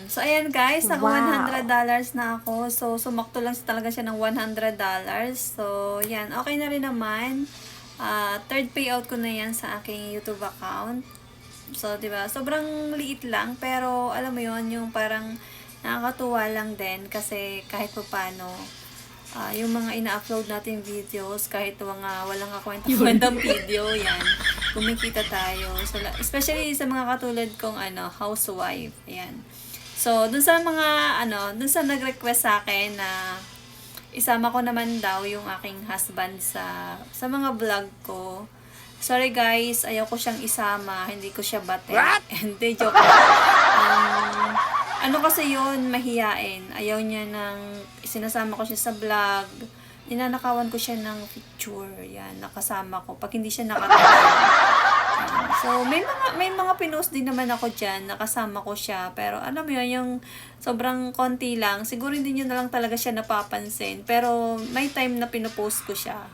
So, ayan guys, naka Wow! $100 na ako. So, sumakto lang talaga siya ng $100. So, yan. Okay na rin naman. Third payout ko na yan sa aking YouTube account. So, 'di ba? Sobrang liit lang pero alam mo 'yon, yung parang nakakatuwa lang din kasi kahit papaano yung mga ina-upload nating videos kahit mga walang kakwenta-kwentang video, yan. Kumikita tayo. So, especially sa mga katulad kong housewife, ayan. So, dun sa mga dun sa nag-request sa akin na isama ko naman daw yung aking husband sa mga vlog ko. Sorry guys, ayaw ko siyang isama, hindi ko siya bate. What? Hindi, joke lang. Ano kasi yun, mahiyain. Ayaw niya ng, sinasama ko siya sa vlog, ninanakawan ko siya ng picture, yan, nakasama ko, pag hindi siya nakatawa. So, may mga pinost din naman ako diyan, nakasama ko siya. Pero alam mo 'yun, yung sobrang konti lang. Siguro hindi niyo na lang talaga siya napapansin. Pero may time na pinopost ko siya.